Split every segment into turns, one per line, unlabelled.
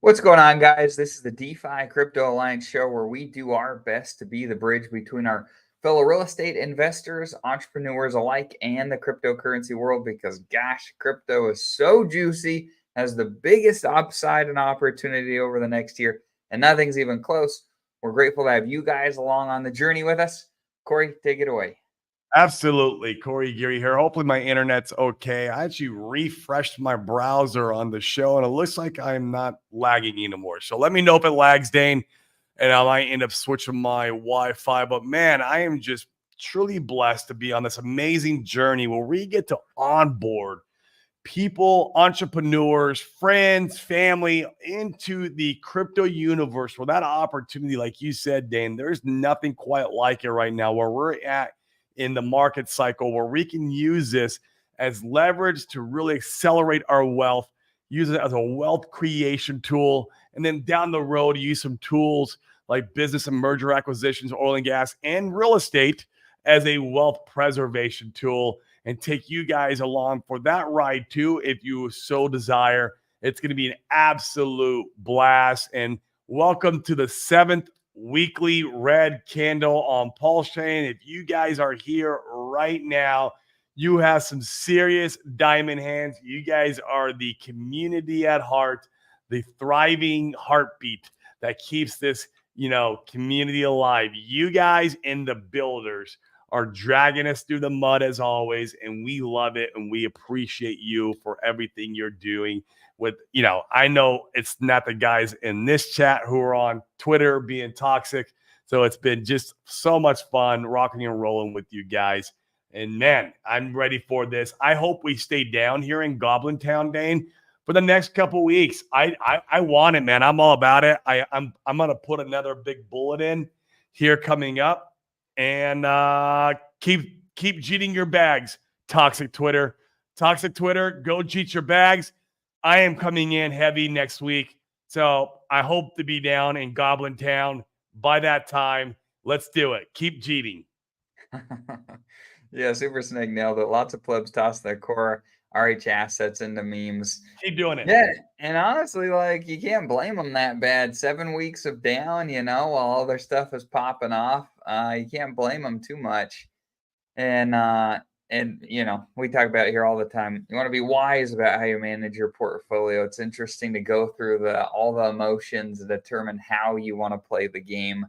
What's going on, guys? This is the DeFi Crypto Alliance show where we do our best to be the bridge between our fellow real estate investors, entrepreneurs alike, and the cryptocurrency world because, gosh, crypto is so juicy, has the biggest upside and opportunity over the next year, and nothing's even close. We're grateful to have you guys along on the journey with us. Corey, take it away.
Absolutely. Corey Geary here. Hopefully my internet's okay. I actually refreshed my browser on the show and it looks like I'm not lagging anymore. So let me know if it lags, Dane, and I might end up switching my Wi-Fi. But man, I am just truly blessed to be on this amazing journey where we get to onboard people, entrepreneurs, friends, family into the crypto universe where that opportunity, like you said, Dane, there's nothing quite like it right now where we're at in the market cycle where we can use this as leverage to really accelerate our wealth, use it as a wealth creation tool, and then down the road, use some tools like business and merger acquisitions, oil and gas, and real estate as a wealth preservation tool and take you guys along for that ride too, if you so desire. It's going to be an absolute blast. And welcome to the 7th weekly red candle on Pulse Chain. If you guys are here right now, you have some serious diamond hands. You guys are the community at heart, the thriving heartbeat that keeps this, community alive. You guys and the builders are dragging us through the mud as always, and we love it, and we appreciate you for everything you're doing with, I know it's not the guys in this chat who are on Twitter being toxic, so it's been just so much fun rocking and rolling with you guys, and man, I'm ready for this. I hope we stay down here in Goblin Town, Dane, for the next couple weeks. I want it, man. I'm all about it. I'm gonna put another big bullet in here coming up. And keep cheating your bags, toxic Twitter. Toxic Twitter, go cheat your bags. I am coming in heavy next week. So I hope to be down in Goblin Town by that time. Let's do it. Keep cheating.
Yeah, Super Snake nailed it. Lots of plebs toss their core RH assets into memes.
Keep doing it.
Yeah, and honestly, like you can't blame them that bad. 7 weeks of down, while all their stuff is popping off, you can't blame them too much. And we talk about it here all the time. You want to be wise about how you manage your portfolio. It's interesting to go through all the emotions and determine how you want to play the game.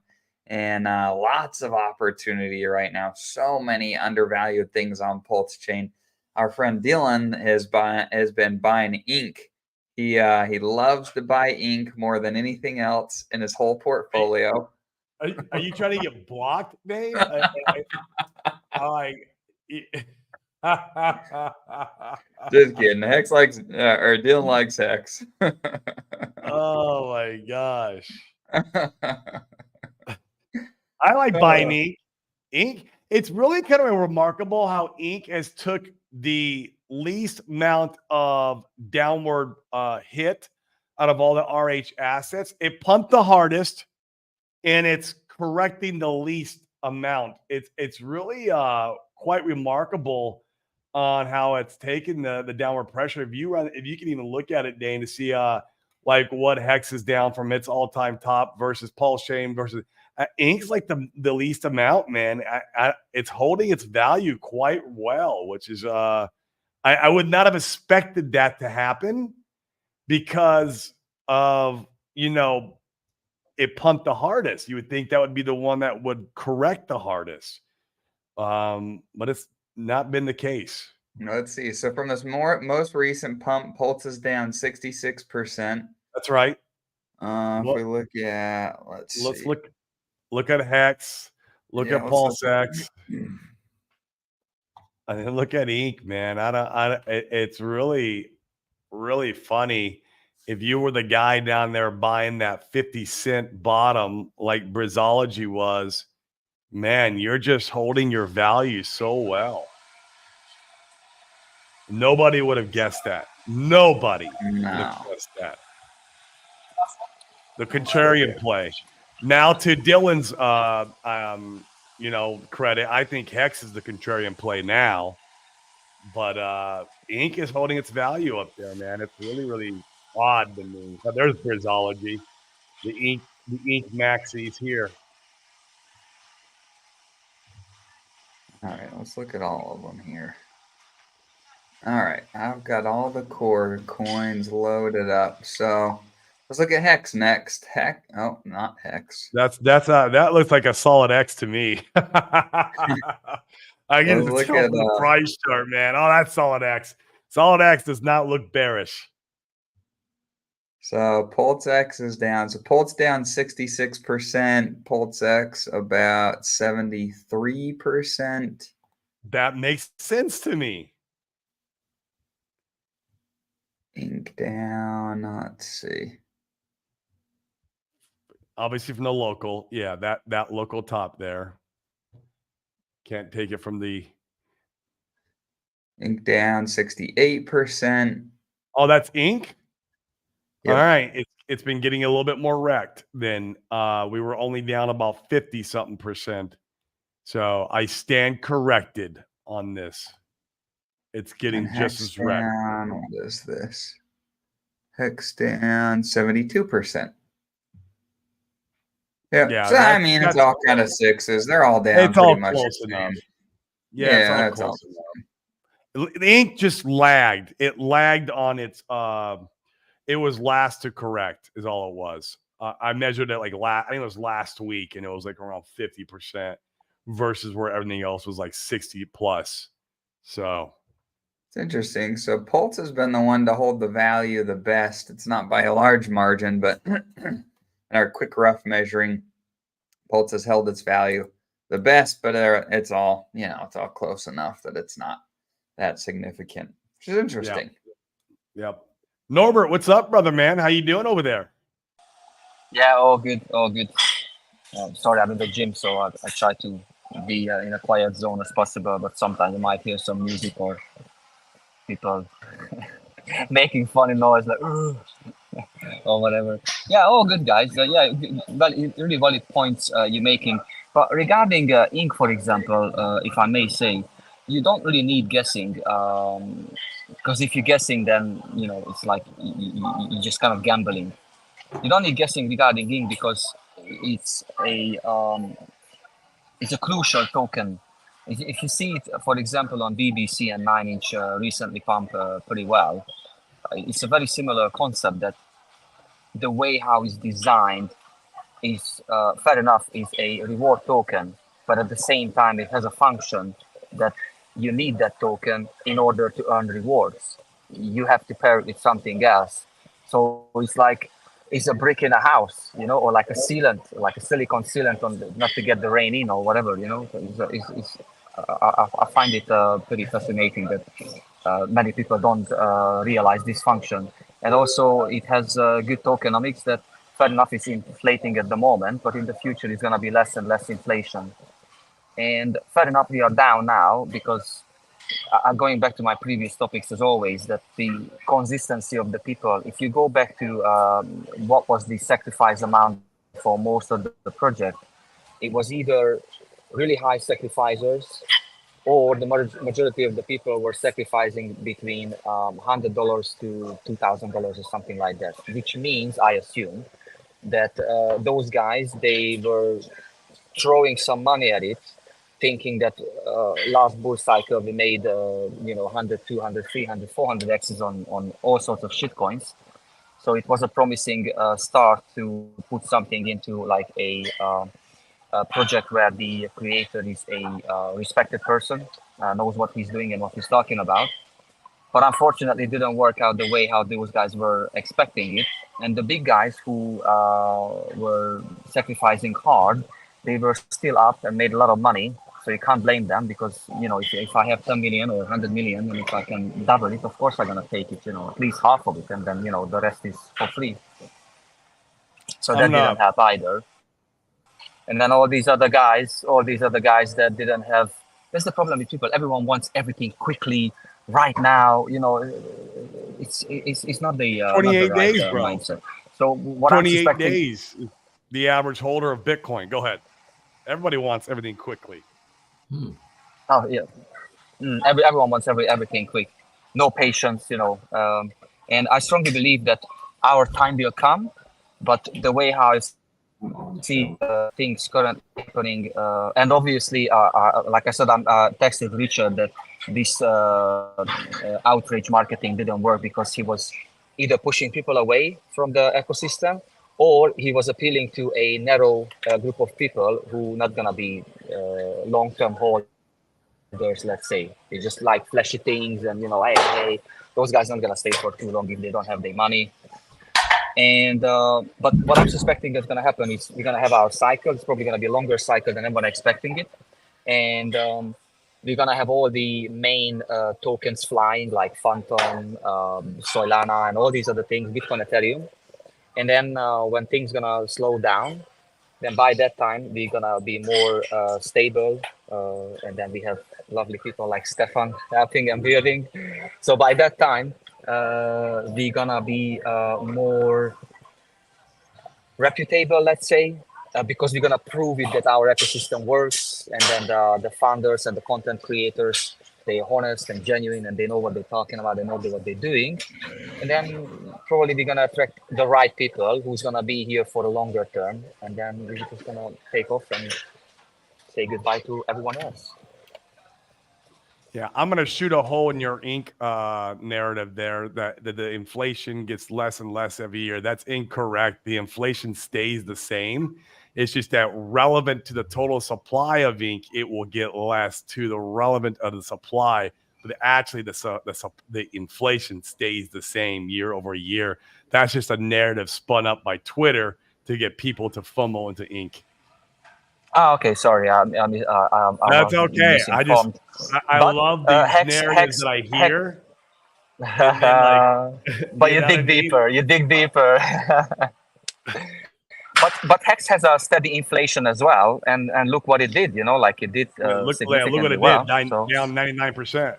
And lots of opportunity right now. So many undervalued things on Pulse Chain. Our friend Dylan has been buying ink. He loves to buy ink more than anything else in his whole portfolio.
Are you trying to get blocked, Dave?
Just kidding. Hex likes, or Dylan likes Hex.
Oh my gosh. I like buying ink. Ink. It's really kind of remarkable how ink has took the least amount of downward hit out of all the RH assets. It pumped the hardest, and it's correcting the least amount. It's really quite remarkable on how it's taken the downward pressure. If you can even look at it, Dane, to see like what Hex is down from its all-time top versus Pulse Chain versus Ink's like the least amount, man. It's holding its value quite well, which is I would not have expected that to happen because of it pumped the hardest. You would think that would be the one that would correct the hardest, but it's not been the case.
Let's see. So from this most recent pump, Pulse is down 66%.
That's right.
If we look at, let's see.
Look at Hex. Look at Pulse X. And then look at Ink, man. It's really, really funny. If you were the guy down there buying that 50-cent bottom like Brizology was, man, you're just holding your value so well. Nobody would have guessed that. Nobody would have guessed that. The contrarian play. Now to Dylan's credit, I think Hex is the contrarian play now. But Ink is holding its value up there, man. It's really, really odd to me. But there's Brizology. The ink maxis here.
All right, let's look at all of them here. All right, I've got all the core coins loaded up. So let's look at Hex next. Oh, not Hex.
That looks like a solid X to me. I get to
Look
tell
at
the price chart, man. Oh, that's solid X. Solid X does not look bearish.
So Pulse X is down. So Pulse down 66%. Pulse X about 73%.
That makes sense to me.
Ink down. Let's see.
Obviously from the local. Yeah, that local top there. Can't take it from the
Ink down 68%.
Oh, that's ink?
Yep.
All right. It's been getting a little bit more wrecked than we were only down about 50 something percent. So I stand corrected on this. It's getting just as wrecked.
What is this? Hex down 72%. Yeah. So I mean, it's all kind of sixes. They're all down.
It's all close enough. Yeah, it's all close enough. The ink just lagged. It lagged on its. It was last to correct, is all it was. I measured it like I think it was last week, and it was like around 50% versus where everything else was like 60 plus. So
it's interesting. So Pulse has been the one to hold the value the best. It's not by a large margin, but in our quick rough measuring, Pulse has held its value the best, but it's all, it's all close enough that it's not that significant, which is interesting.
Yep. Norbert, what's up, brother, man? How you doing over there?
Yeah, all good. Sorry, I'm in the gym, so I try to be in a quiet zone as possible, but sometimes you might hear some music or people making funny noise like or whatever. Yeah, all good, guys. Really valid points you're making. But regarding ink, for example, if I may say, you don't really need guessing, because if you're guessing, then it's like you're just kind of gambling. You don't need guessing regarding ink because it's a crucial token. If you see it, for example, on BBC and 9inch recently pumped pretty well, it's a very similar concept that the way how it's designed is fair enough, is a reward token, but at the same time it has a function that you need that token in order to earn rewards. You have to pair it with something else. So it's a brick in a house, or like a sealant, like a silicone sealant not to get the rain in or whatever, I find it pretty fascinating that many people don't realize this function. And also it has good tokenomics that fair enough is inflating at the moment, but in the future it's going to be less and less inflation. And fair enough, we are down now because going back to my previous topics as always, that the consistency of the people, if you go back to what was the sacrifice amount for most of the project, it was either really high sacrificers or the majority of the people were sacrificing between $100 to $2,000 or something like that, which means, I assume, that those guys, they were throwing some money at it, thinking that last bull cycle we made 100, 200, 300, 400 X's on all sorts of shit coins. So it was a promising start to put something into like a project where the creator is a respected person, knows what he's doing and what he's talking about. But unfortunately, it didn't work out the way how those guys were expecting it. And the big guys who were sacrificing hard, they were still up and made a lot of money. So you can't blame them because, if I have 10 million or 100 million, and if I can double it, of course I'm going to take it, at least half of it. And then, the rest is for free. So that didn't help either. And then all these other guys that didn't have, that's the problem with people. Everyone wants everything quickly, right now. It's not the
28
not the right,
days, bro.
Mindset. So what
28 days is the average holder of Bitcoin. Go ahead. Everybody wants everything quickly.
Oh yeah, everyone wants everything quick. No patience, and I strongly believe that our time will come, but the way how I see things currently happening, and obviously, like I said, I'm texted Richard that this outrage marketing didn't work because he was either pushing people away from the ecosystem, or he was appealing to a narrow group of people who not gonna be long-term holders. Let's say they just like flashy things, and hey, those guys aren't gonna stay for too long if they don't have their money. And but what I'm suspecting that's going to happen is we're going to have our cycle. It's probably going to be a longer cycle than everyone expecting it. And we're going to have all the main tokens flying like Phantom, Solana, and all these other things, Bitcoin, Ethereum. And then when things going to slow down, then by that time, we're going to be more stable. And then we have lovely people like Stefan helping and building. So by that time, we're gonna be more reputable, let's say, because we're gonna prove it that our ecosystem works, and then the founders and the content creators, they're honest and genuine, and they know what they're talking about, they know what they're doing, and then probably we're gonna attract the right people who's gonna be here for a longer term, and then we're just gonna take off and say goodbye to everyone else.
Yeah, I'm going to shoot a hole in your ink narrative there that the inflation gets less and less every year. That's incorrect. The inflation stays the same. It's just that relevant to the total supply of ink, it will get less to the relevant of the supply. But actually, the inflation stays the same year over year. That's just a narrative spun up by Twitter to get people to FOMO into ink.
Oh, okay. Sorry.
That's okay. I love these narratives that I hear.
But you dig deeper. You dig deeper. But Hex has a steady inflation as well, and look what it did. Like it did significantly
look what it
well.
did. Down 99%.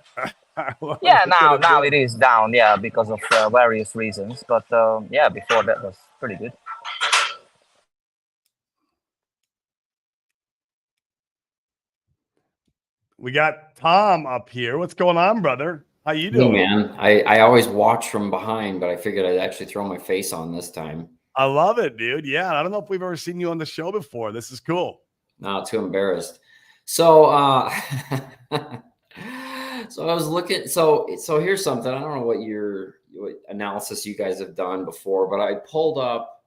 Yeah, now it is down. Yeah, because of various reasons. But yeah, before that was pretty good.
We got Tom up here. What's going on, brother? How you doing?
Hey, man. I always watch from behind, but I figured I'd actually throw my face on this time.
I love it, dude. Yeah, I don't know if we've ever seen you on the show before. This is cool.
Not too embarrassed. So so I was looking. So here's something. I don't know what analysis you guys have done before, but I pulled up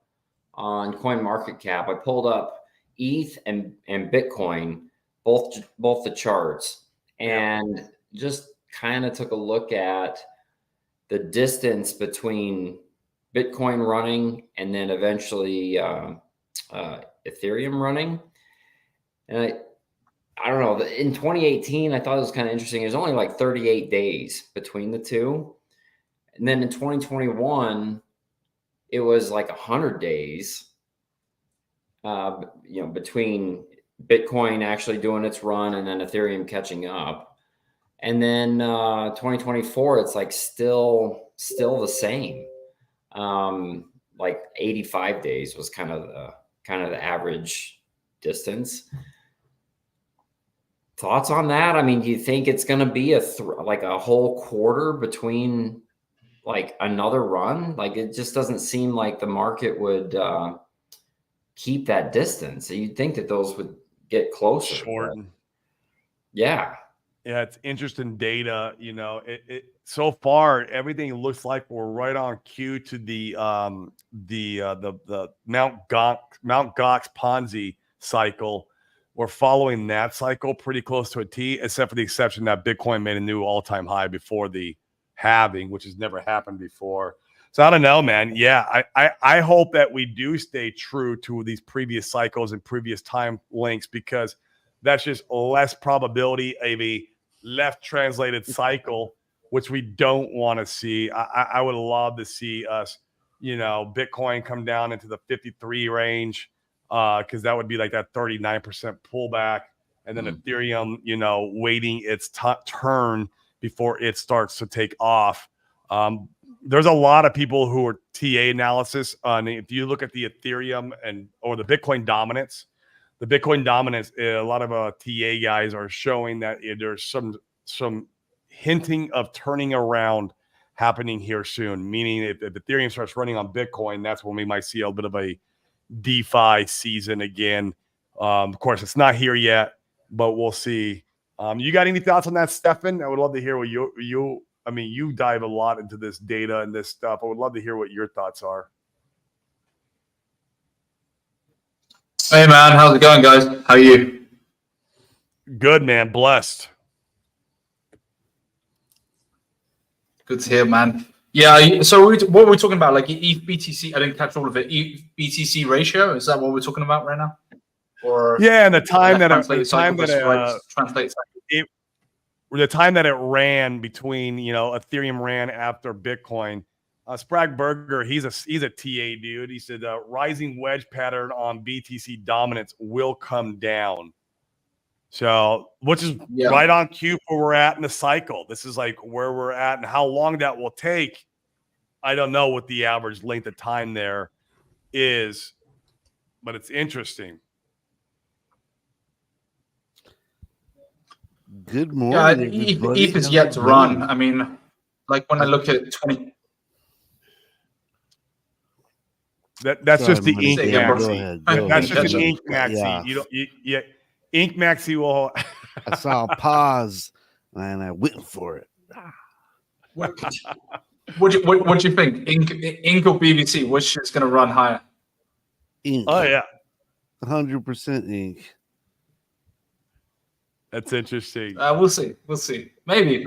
on CoinMarketCap. I pulled up ETH and Bitcoin, both the charts, and just kind of took a look at the distance between Bitcoin running and then eventually Ethereum running. And I don't know, in 2018, I thought it was kind of interesting. There's only like 38 days between the two. And then in 2021, it was like 100 days, between Bitcoin actually doing its run and then Ethereum catching up. And then 2024, it's like still the same. Like 85 days was kind of the average distance. Thoughts on that? I mean, do you think it's going to be like a whole quarter between like another run? Like it just doesn't seem like the market would keep that distance. So you'd think that those would get closer.
Shorten.
Yeah.
Yeah, it's interesting data. So far everything looks like we're right on cue to the Mount Gox Ponzi cycle. We're following that cycle pretty close to a T, except for the exception that Bitcoin made a new all-time high before the halving, which has never happened before. So I don't know, man. Yeah, I hope that we do stay true to these previous cycles and previous time links, because that's just less probability of a left translated cycle, which we don't want to see. I would love to see us, Bitcoin come down into the 53 range, because that would be like that 39% pullback. And then Ethereum, waiting its turn before it starts to take off. There's a lot of people who are TA analysis on. If you look at the Ethereum or the Bitcoin dominance, a lot of TA guys are showing that there's some hinting of turning around happening here soon. Meaning, if Ethereum starts running on Bitcoin, that's when we might see a bit of a DeFi season again. Of course, it's not here yet, but we'll see. You got any thoughts on that, Stefan? I would love to hear what you dive a lot into this data and this stuff. I would love to hear what your thoughts are.
Hey man, how's it going, guys? How are you?
Good, man. Blessed.
Good to hear, man. Yeah. So what were we talking about? Like ETH BTC? I didn't catch all of it. ETH BTC ratio? Is that what we're talking about right now? Or
yeah, and the time that it ran between, Ethereum ran after Bitcoin. Sprague Burger, he's a TA dude. He said rising wedge pattern on BTC dominance will come down. So, which is right on cue for where we're at in the cycle. This is like where we're at, and how long that will take, I don't know what the average length of time there is, but it's interesting.
Good morning.
Yeah, ETH is yet to run. I mean, like when I look at 20.
That's just the ink
maxi.
That's just the ink maxi. Yeah. Ink maxi will.
I saw a pause and I went for it.
What do you think? Ink or BBC? Which is going to run higher?
Ink.
Oh yeah,
100% ink.
That's interesting.
We'll see. Maybe.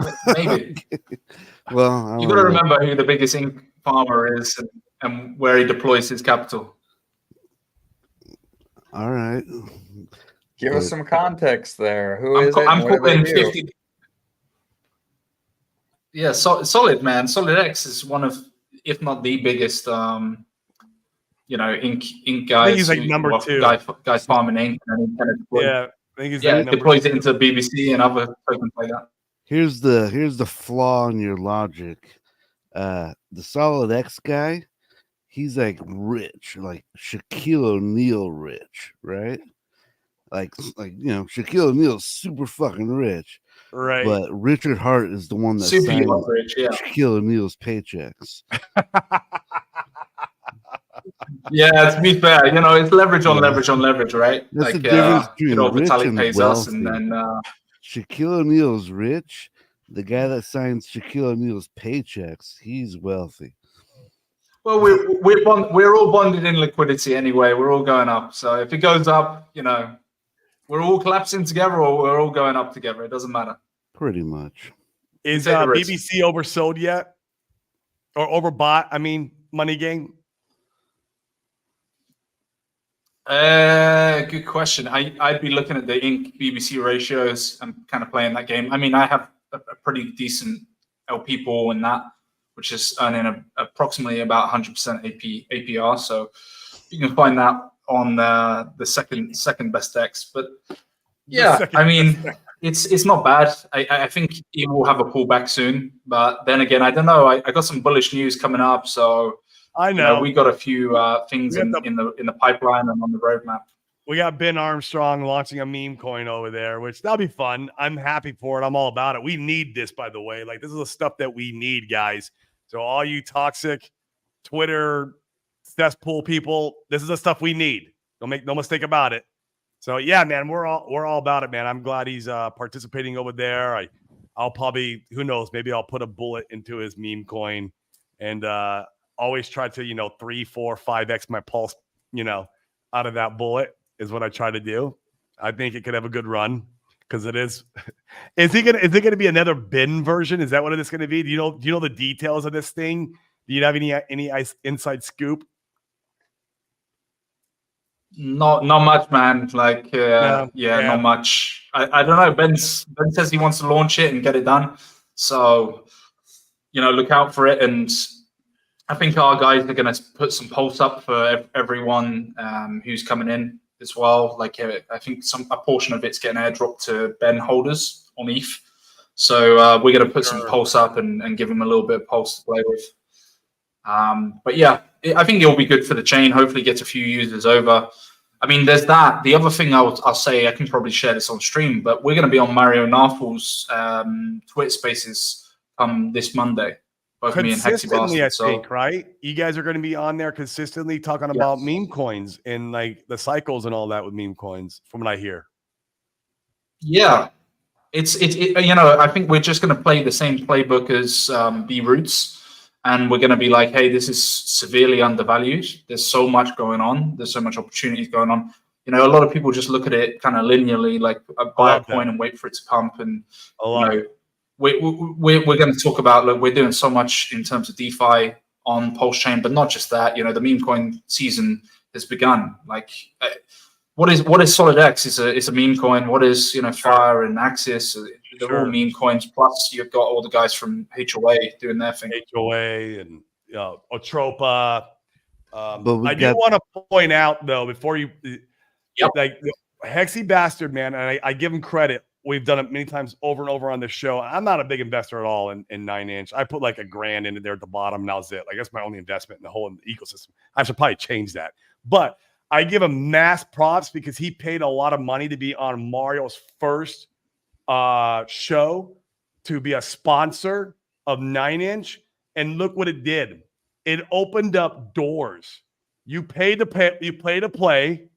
Well,
you got to remember who the biggest ink farmer is and where he deploys his capital.
All right.
Give us some context there. Who is it?
I'm calling 50. Yeah, Solid, man. Solid X is one of, if not the biggest, ink guys.
I think he's like number 2.
Guys farming ink. And
I think he's
deploys it into BBC and other tokens like that.
Here's the flaw in your logic. The Solid X guy, he's like rich, like Shaquille O'Neal rich, right? Like Shaquille O'Neal's super fucking rich,
right?
But Richard Hart is the one that
super
signed
rich,
Shaquille O'Neal's paychecks.
Yeah, to be fair, it's leverage on leverage on leverage, right?
That's the difference between rich
Vitalik
and
pays
wealthy.
us, and then
Shaquille O'Neal's rich. The guy that signs Shaquille O'Neal's paychecks, he's wealthy.
Well, we're all bonded in liquidity anyway. We're all going up. So if it goes up, we're all collapsing together, or we're all going up together. It doesn't matter.
Pretty much.
Is BBC oversold yet, or overbought? I mean, Money Gang.
Good question. I'd be looking at the Ink BBC ratios and kind of playing that game. I mean, I have a pretty decent LP pool in that, which is earning approximately about 100% APR. So you can find that on the second best X. But yeah, I mean, it's not bad. I think it will have a pullback soon. But then again, I don't know. I got some bullish news coming up, so
I know
we got a few things in the pipeline and on the roadmap.
We got Ben Armstrong launching a meme coin over there, which that'll be fun. I'm happy for it. I'm all about it. We need this, by the way. Like, this is the stuff that we need, guys. So all you toxic Twitter cesspool people, this is the stuff we need. Don't make no mistake about it. So yeah, man, we're all about it, man. I'm glad he's participating over there. I'll probably, who knows, maybe I'll put a bullet into his meme coin and always try to 3, 4, 5x my pulse, out of that bullet is what I try to do. I think it could have a good run because it is. Is it gonna be another bin version? Is that what it's gonna be? Do you know the details of this thing? Do you have any inside scoop?
Not much, man. Like, not much. I don't know. Ben says he wants to launch it and get it done. So, look out for it. And I think our guys are going to put some pulse up for everyone who's coming in as well. Like, I think a portion of it's getting airdropped to Ben holders on ETH. So we're going to put some pulse up and give them a little bit of pulse to play with. But yeah, I think it'll be good for the chain. Hopefully gets a few users over. I mean, there's that. The other thing I'll say, I can probably share this on stream, but we're going to be on Mario Narfal's Twitch Spaces this Monday. both me and Hexy
consistently, I
Bastard.
think, right? You guys are going to be on there consistently talking about meme coins and like the cycles and all that with meme coins, from what I hear.
Yeah, it's you know, I think we're just going to play the same playbook as B Roots, and we're going to be like, hey, this is severely undervalued. There's so much going on. There's so much opportunities going on. You know, a lot of people just look at it kind of linearly, like buy a coin and wait for it to pump. And you know, we're going to talk about, look, we're doing so much in terms of DeFi on Pulse Chain, but not just that. You know, the meme coin season has begun. Like, what is SolidX? Is a meme coin. What is, you know, Fire and Axis? They're all meme coins. Plus, you've got all the guys from HOA doing their thing.
HOA and Otropa.
But
I do want to point out though, before you, like Hexy Bastard, man, and I give him credit. We've done it many times over and over on this show. I'm not a big investor at all in 9inch. I put like $1,000 into there at the bottom, and that was it. Like, that's my only investment in the whole ecosystem. I should probably change that. But I give him mass props because he paid a lot of money to be on Mario's first show, to be a sponsor of 9inch. And look what it did. It opened up doors. You pay to play,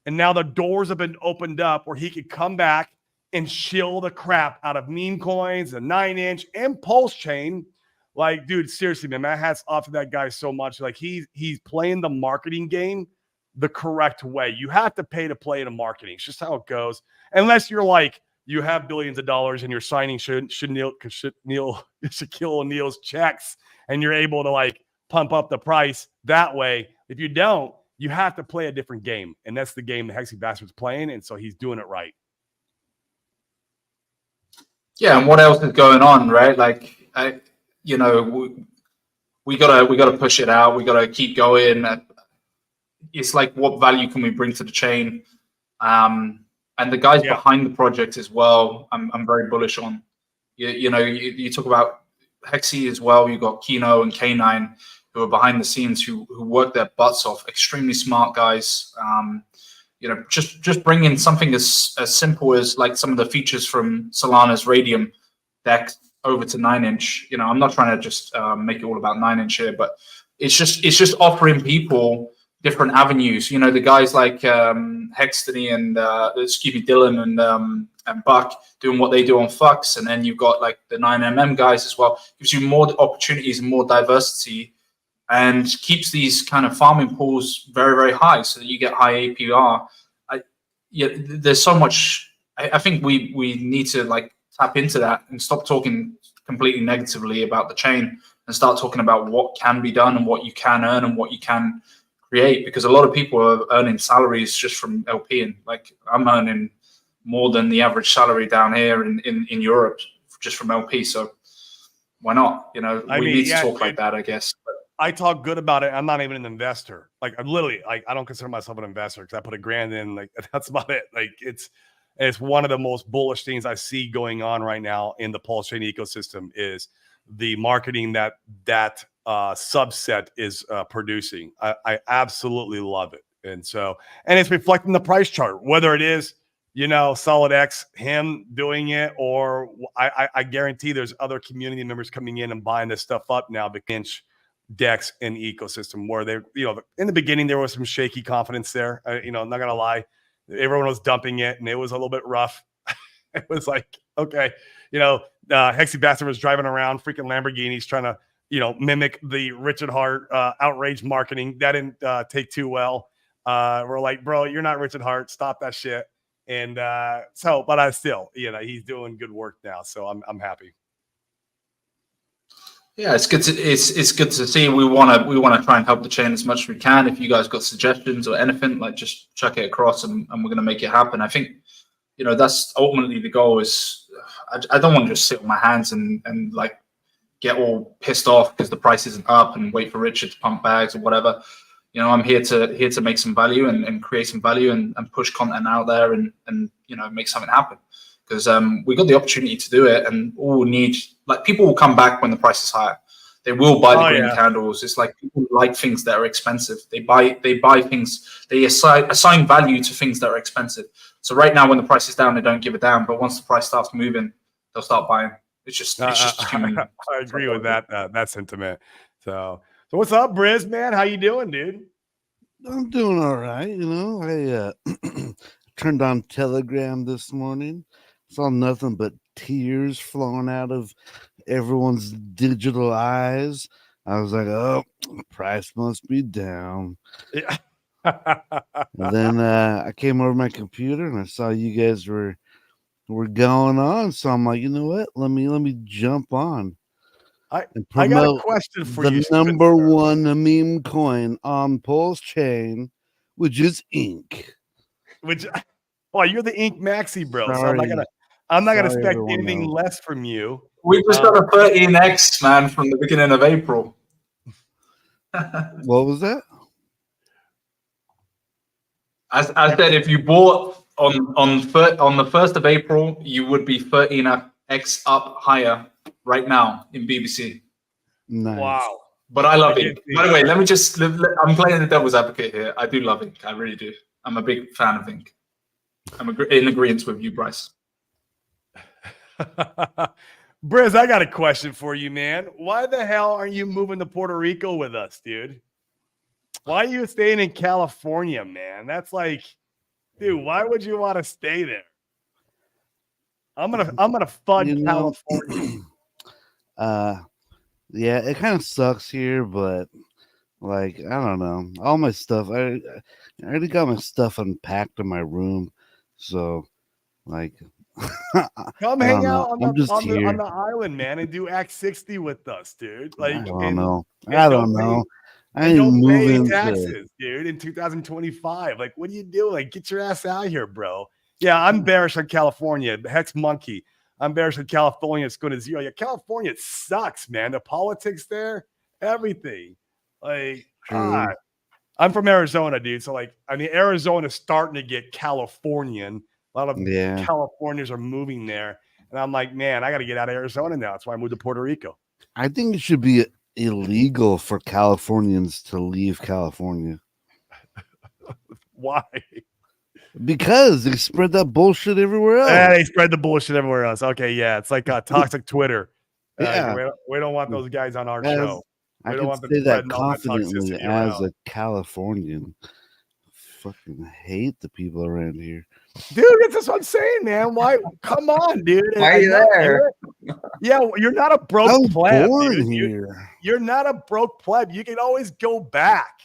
and now the doors have been opened up where he could come back and shill the crap out of meme coins and 9inch and Pulse Chain. Like, dude, seriously, man, my hat's off to that guy so much. Like, he's playing the marketing game the correct way. You have to pay to play in marketing. It's just how it goes. Unless you're like, you have billions of dollars and you're signing Shaquille O'Neal's checks, and you're able to like pump up the price that way. If you don't, you have to play a different game. And that's the game that Hexy Bastard's playing. And so he's doing it right.
Yeah, and what else is going on, right? Like, you know, we gotta push it out. We gotta keep going. It's like, what value can we bring to the chain? And the guys behind the project as well, I'm very bullish on. You know, you talk about Hexy as well. You got Kino and K9 who are behind the scenes, who work their butts off. Extremely smart guys. You know, just bring in something as simple as like some of the features from Solana's Radium deck over to 9inch. You know, I'm not trying to just make it all about 9inch here, but it's just offering people different avenues. You know, the guys like Hextony and Scooby Dylan and Buck doing what they do on Fux, and then you've got like the 9mm guys as well. Gives you more opportunities and more diversity, and keeps these kind of farming pools very, very high, so that you get high APR. There's so much. I think we need to like tap into that and stop talking completely negatively about the chain, and start talking about what can be done and what you can earn and what you can create. Because a lot of people are earning salaries just from LP, and like, I'm earning more than the average salary down here in Europe just from LP. So why not? You know, we need to talk like that, I guess. But
I talk good about it. I'm not even an investor. Like, I'm literally, like, I don't consider myself an investor because I put $1,000 in. Like, that's about it. Like, it's one of the most bullish things I see going on right now in the Pulse Chain ecosystem is the marketing that subset is producing. I absolutely love it. And so, and it's reflecting the price chart, whether it is, you know, SolidX, him doing it, or I guarantee there's other community members coming in and buying this stuff up now, the inch decks in the ecosystem, where they, you know, in the beginning, there was some shaky confidence there. You know, I'm not going to lie. Everyone was dumping it, and it was a little bit rough. It was like, okay, you know, Hexy Bastard was driving around freaking Lamborghinis trying to, you know, mimic the Richard Hart outrage marketing. That didn't take too well. We're like, bro, you're not Richard Hart. Stop that shit. And but I still, you know, he's doing good work now. So I'm happy.
Yeah, it's good to see. We want to try and help the chain as much as we can. If you guys got suggestions or anything, like, just chuck it across, and we're going to make it happen. I think, you know, that's ultimately the goal. Is I don't want to just sit on my hands and like get all pissed off because the price isn't up and wait for Richard to pump bags or whatever. You know, I'm here to make some value and create some value and push content out there and you know, make something happen. Because we got the opportunity to do it, and all we need, like, people will come back when the price is higher. They will buy the green candles. It's like, people like things that are expensive. They buy things. They assign value to things that are expensive. So right now, when the price is down, they don't give it down. But once the price starts moving, they'll start buying. It's just human.
I agree with that sentiment. So what's up, Briz, man? How you doing, dude?
I'm doing all right. You know, I turned on Telegram this morning, saw nothing but tears flowing out of everyone's digital eyes. I was like, oh, price must be down.
Yeah.
And then I came over my computer and I saw you guys were going on. So I'm like, you know what? Let me jump on.
I got a question for you.
The number one meme coin on Pulse Chain, which is Ink.
Which, well, you're the Ink Maxi, bro.
Sorry.
So I'm not gonna
Sorry,
expect
everyone
anything
else.
less from you.
We just got a 13x, man, from the beginning of April.
What was that?
I said if you bought on the 1st of April, you would be 13x up higher right now in BBC.
Nice.
Wow.
But I love Ink. By the way, I'm playing the devil's advocate here. I do love Ink. I really do. I'm a big fan of Ink. I'm in agreement with you, Bryce.
Briz, I got a question for you, man. Why the hell aren't you moving to Puerto Rico with us, dude? Why are you staying in California, man? That's like, dude, why would you want to stay there? I'm gonna fund California.
Yeah, it kind of sucks here, but like I don't know. All my stuff, I already got my stuff unpacked in my room, so like
come hang out on the island, man, and do Act 60 with us, dude. Like
I don't know. I don't know. I ain't
don't pay
moving
taxes, dude, in 2025. Like, what are you doing? Like, get your ass out here, bro. Yeah, I'm bearish on California. Hex Monkey. I'm bearish on California. It's going to zero. Yeah, California sucks, man. The politics there, everything. Like, God. I'm from Arizona, dude. So, like, I mean, Arizona's starting to get Californian. A lot of Californians are moving there. And I'm like, man, I got to get out of Arizona now. That's why I moved to Puerto Rico.
I think it should be illegal for Californians to leave California.
Why?
Because they spread that bullshit everywhere else.
Yeah, they spread the bullshit everywhere else. Okay, yeah, it's like toxic Twitter.
Yeah,
we don't want those guys on our show.
I can say that confidently as a Californian. Fucking hate the people around here,
dude. That's what I'm saying, man. Why? Come on, dude.
Why are you there?
Yeah, you're not a broke pleb, dude.
Here.
You're not a broke pleb. You can always go back.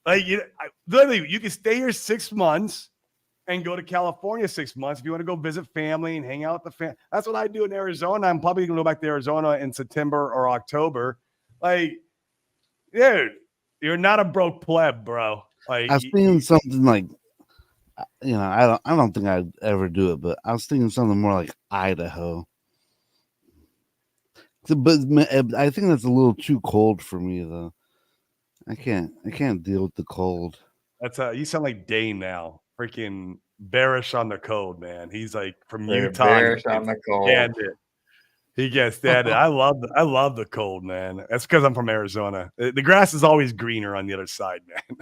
Like literally, you can stay here 6 months and go to California 6 months if you want to go visit family and hang out with the family. That's what I do in Arizona. I'm probably gonna go back to Arizona in September or October. Like, dude, you're not a broke pleb, bro. Like,
I was thinking something like, you know, I don't think I'd ever do it, but I was thinking something more like Idaho. But I think that's a little too cold for me, though. I can't deal with the cold.
That's you sound like Dane now. Freaking bearish on the cold, man. He's like from Utah.
Bearish on the cold.
He gets that. I love the cold, man. That's because I'm from Arizona. The grass is always greener on the other side, man.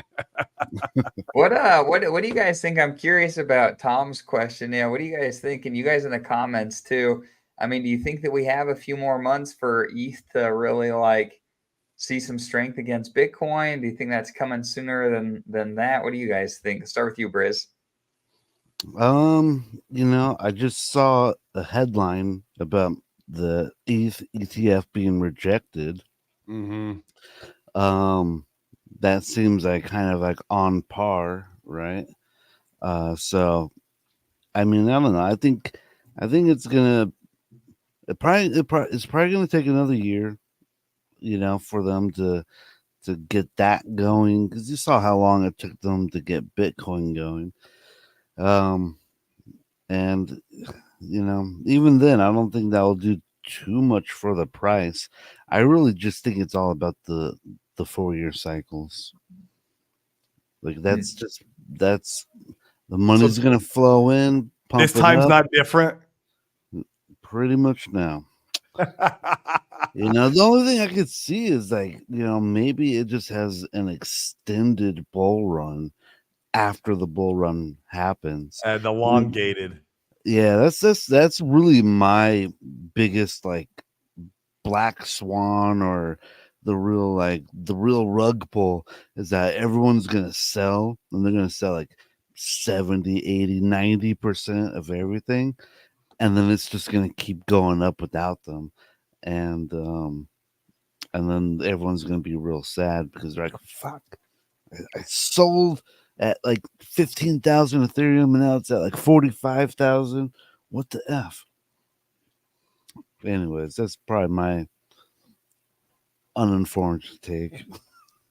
What do you guys think? I'm curious about Tom's question. Yeah, what do you guys think? And you guys in the comments too. I mean, do you think that we have a few more months for ETH to really like see some strength against Bitcoin? Do you think that's coming sooner than that? What do you guys think? Start with you, Briz.
You know, I just saw a headline about the ETH ETF being rejected.
Mm-hmm.
That seems like kind of like on par, right? So I mean, I don't know. I think it's probably gonna take another year, you know, for them to get that going, because you saw how long it took them to get Bitcoin going. And you know, even then, I don't think that will do too much for the price. I really just think it's all about the 4-year cycles. Like that's the money's gonna flow in.
This time's not different.
Pretty much now. You know, the only thing I could see is like, you know, maybe it just has an extended bull run after the bull run happens.
And elongated.
Yeah, that's really my biggest like black swan, or the real rug pull, is that everyone's gonna sell, and they're gonna sell like 70, 80, 90% of everything, and then it's just gonna keep going up without them. And then everyone's gonna be real sad because they're like, fuck, I sold at like 15,000 Ethereum and now it's at like 45,000. What the F? Anyways, that's probably my uninformed take.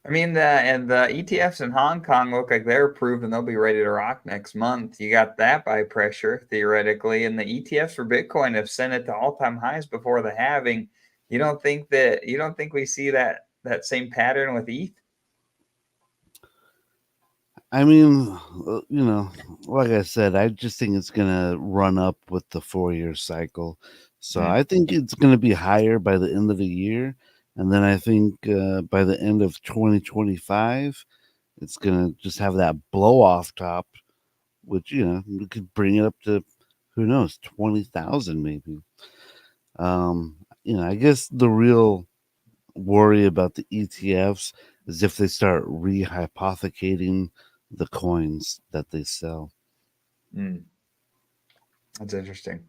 I mean, the ETFs in Hong Kong look like they're approved and they'll be ready to rock next month. You got that by pressure theoretically, and the ETFs for Bitcoin have sent it to all-time highs before the halving. You don't think we see that same pattern with ETH?
I mean, like I said, I just think it's gonna run up with the 4-year cycle. So I think it's gonna be higher by the end of the year, and then I think by the end of 2025, it's gonna just have that blow off top, which we could bring it up to, who knows, 20,000 maybe. I guess the real worry about the ETFs is if they start rehypothecating the coins that they sell.
That's interesting.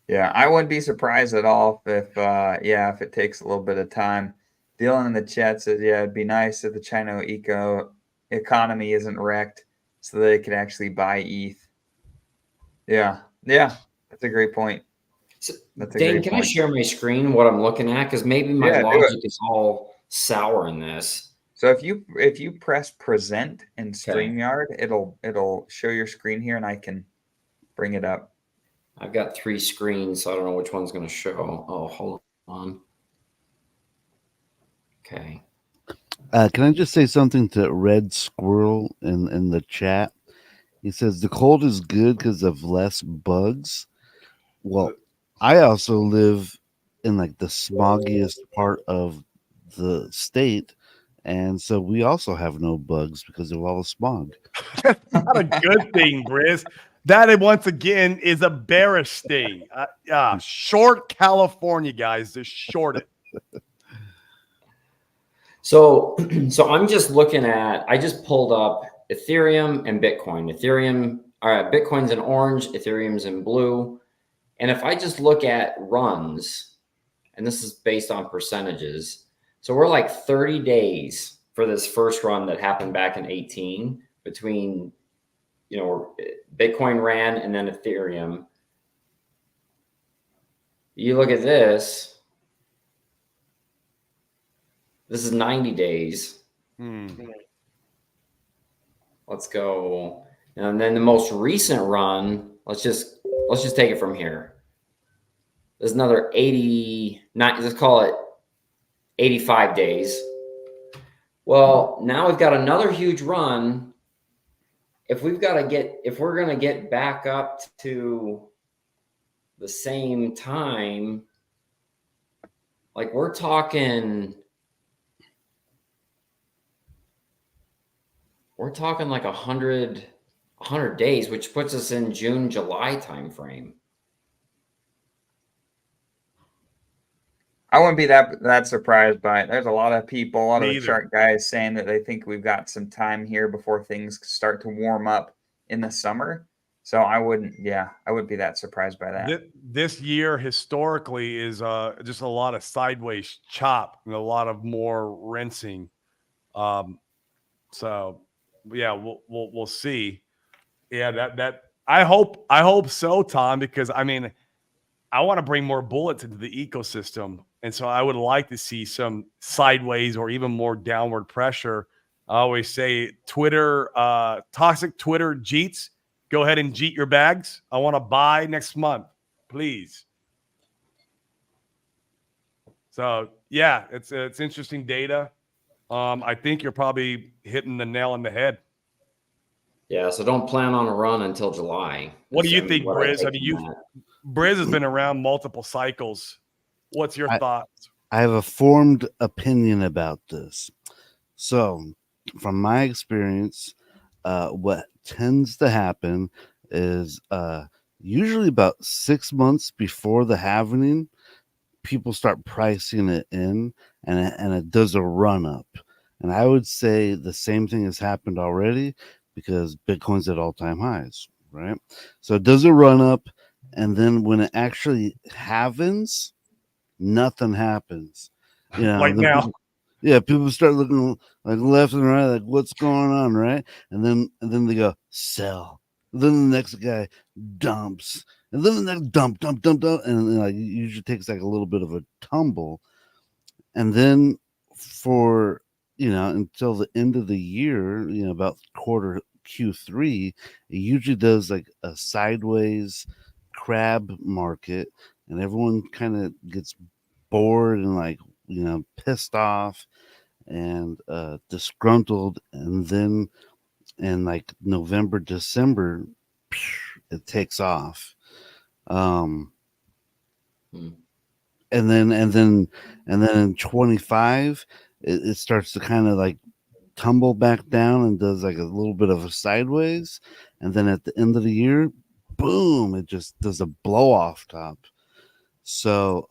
Yeah, I wouldn't be surprised at all if it takes a little bit of time. Dylan in the chat says, yeah, it'd be nice if the China economy isn't wrecked so they could actually buy ETH. Yeah, that's a great point.
Dane, can I share my screen, what I'm looking at? Because maybe my logic is all sour in this.
So if you press present in StreamYard, it'll show your screen here, and I can bring it up.
I've got 3 screens, so I don't know which one's going to show. Oh, hold on. Okay.
Can I just say something to Red Squirrel in the chat? He says the cold is good because of less bugs. Well, I also live in like the smoggiest part of the state, and so we also have no bugs because of all the smog.
That's not a good thing, Briz. That, once again, is a bearish thing. Short California, guys. Just short it.
So I'm just looking at, I just pulled up Ethereum and Bitcoin. Bitcoin's in orange, Ethereum's in blue. And if I just look at runs, and this is based on percentages, so we're like 30 days for this first run that happened back in 18 between, Bitcoin ran and then Ethereum. You look at this. This is 90 days. Let's go. And then the most recent run, let's just take it from here. There's another 89, let's call it 85 days. Well, now we've got another huge run. If we're going to get back up to the same time, like we're talking like 100 days, which puts us in June, July timeframe.
I wouldn't be that surprised by it. There's a lot of people, a lot of the chart guys saying that they think we've got some time here before things start to warm up in the summer. So I wouldn't be that surprised by that.
This year historically is just a lot of sideways chop and a lot of more rinsing. So yeah, we'll see. Yeah, that I hope so, Tom, because I mean, I want to bring more bullets into the ecosystem. And so I would like to see some sideways or even more downward pressure. I always say Twitter, toxic Twitter jeets, go ahead and jeet your bags. I want to buy next month, please. So yeah, it's interesting data. I think you're probably hitting the nail on the head.
Yeah, so don't plan on a run until July.
What do you think, Briz? I mean, Briz has been around multiple cycles. What's your thoughts?
I have a formed opinion about this. So, from my experience, what tends to happen is usually about 6 months before the halving, people start pricing it in, and it does a run up. And I would say the same thing has happened already because Bitcoin's at all-time highs, right? So it does a run up, and then when it actually halvens, nothing happens. You know,
Like now.
people start looking like left and right, like what's going on, right? And then they go sell. Then the next guy dumps, and then the next dump, and then, like it usually takes like a little bit of a tumble, and then for until the end of the year, about quarter Q3, it usually does like a sideways crab market, and everyone kind of gets bored and like pissed off and disgruntled, and then in like November, December, it takes off. And then in 25, it starts to kind of like tumble back down and does like a little bit of a sideways, and then at the end of the year, boom, it just does a blow off top. So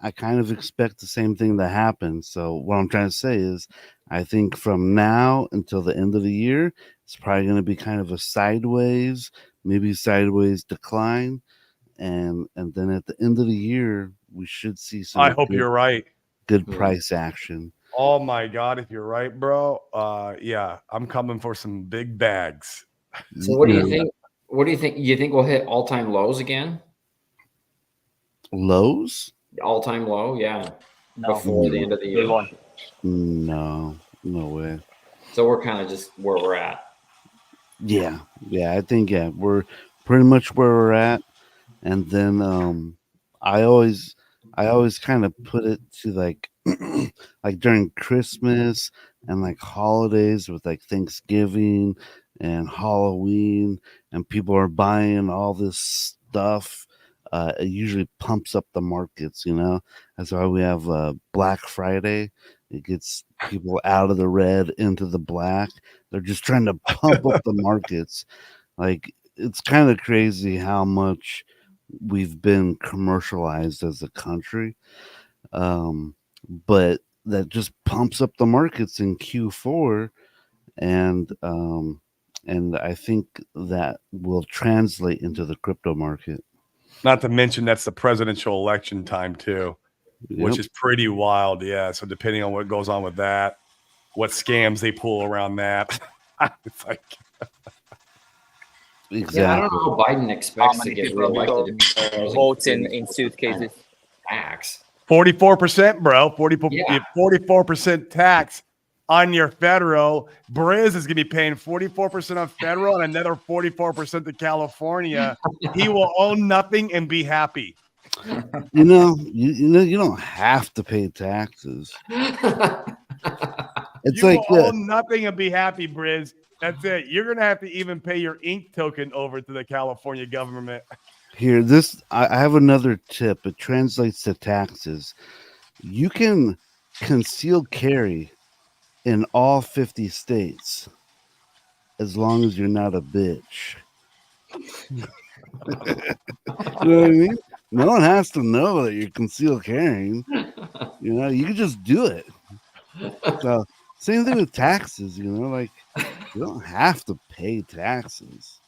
I kind of expect the same thing to happen. So what I'm trying to say is, I think from now until the end of the year, it's probably going to be kind of a sideways, maybe sideways decline, and then at the end of the year, we should see some.
I hope you're right.
Good price action.
Oh my God, if you're right, bro. Yeah, I'm coming for some big bags.
So what do you think? What do you think? You think we'll hit all-time lows again?
Lows?
All-time low, yeah.
No.
Before the end of the year.
No way.
So we're kind of just where we're at.
Yeah, I think we're pretty much where we're at. And then I always kind of put it to like like during Christmas and like holidays with like Thanksgiving and Halloween, and people are buying all this stuff. It usually pumps up the markets, That's why we have Black Friday. It gets people out of the red into the black. They're just trying to pump up the markets. Like, it's kind of crazy how much we've been commercialized as a country. But that just pumps up the markets in Q4. And I think that will translate into the crypto market.
Not to mention that's the presidential election time too, which is pretty wild. Yeah. So depending on what goes on with that, what scams they pull around that, it's like.
Exactly.
Yeah, I don't know how Biden expects to get reelected.
Votes in suitcases.
Tax.
44%, bro. 44% tax on your federal. Briz is going to be paying 44% on federal and another 44% to California. He will own nothing and be happy.
You don't have to pay taxes. It's
you
like
will own nothing and be happy, Briz. That's it. You're going to have to even pay your ink token over to the California government.
Here, I have another tip. It translates to taxes. You can conceal carry in all 50 states as long as you're not a bitch. You know what I mean? No one has to know that you're concealed carrying. You can just do it. So, same thing with taxes, like you don't have to pay taxes.